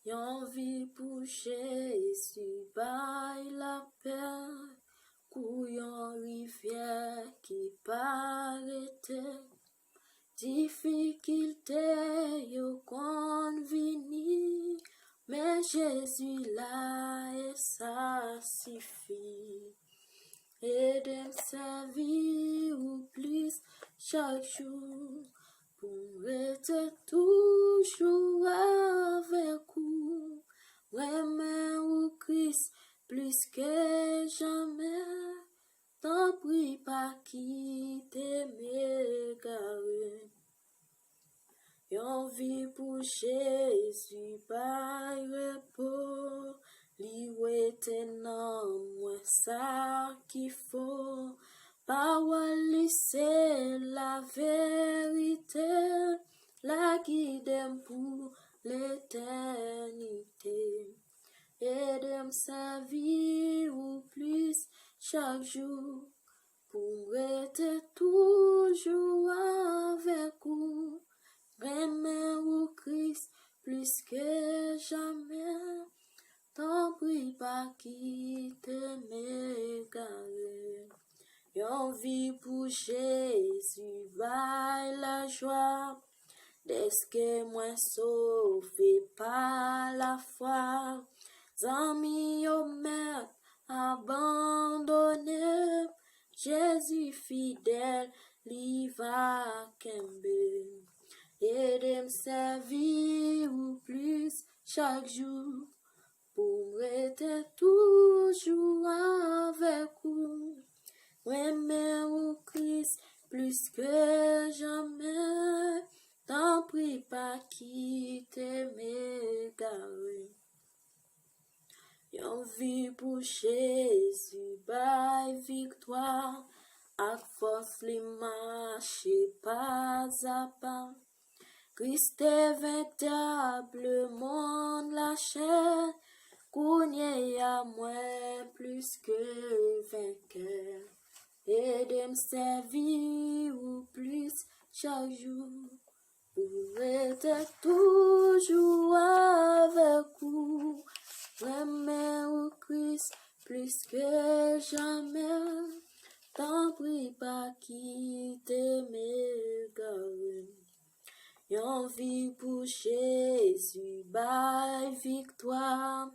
Yon vie pour Jésus, by la paix, couillon rivière qui paraît. Difficulté yo conveni, mais Jésus là et ça suffit. Et de servir ou plus chaque jour, pour être toujours avec vous. Vraiment au Christ plus que jamais, t'en prie pas quitter mes garés. Yon vie pour Jésus par repos, li wete nan mwen sa qu'il faut. Parole c'est la vérité, la guide pour l'éternité. Et de me servir ou plus chaque jour, pour être toujours avec vous. Vraiment au Christ plus que jamais, t'en prie pas quitter mes garés. Yon vie pour Jésus, by la joie, dès que moi sauvé par la foi. Zami yo mère abandonné, Jésus fidèle, li va kembe. Et de me servir ou plus chaque jour, pour être toujours avec vous. Aimer au Christ plus que jamais, t'en prie pas quitter mes garés. Yon vie pour Jésus, by victoire, ak force li marche pas à pas. Christ est véritable, monde la chair, kounye à moi plus que vainqueur. Et de me servir ou plus chaque jour, pour être toujours avec vous. Vraiment au Christ plus que jamais, t'en prie pas quitter mes garés. Yon vie pour Jésus, by victoire,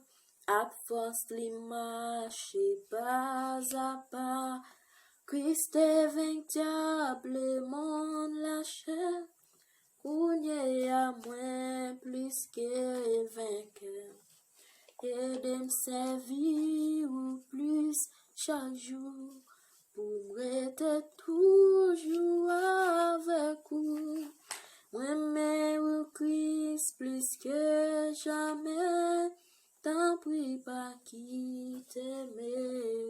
ak force li marche pas à pas. Christ est véritable, monde la chair, kounye à moi plus que vainqueur. Et de me servir ou plus chaque jour, pour être toujours avec vous. Aimer au Christ plus que jamais, t'en prie pas quitter mes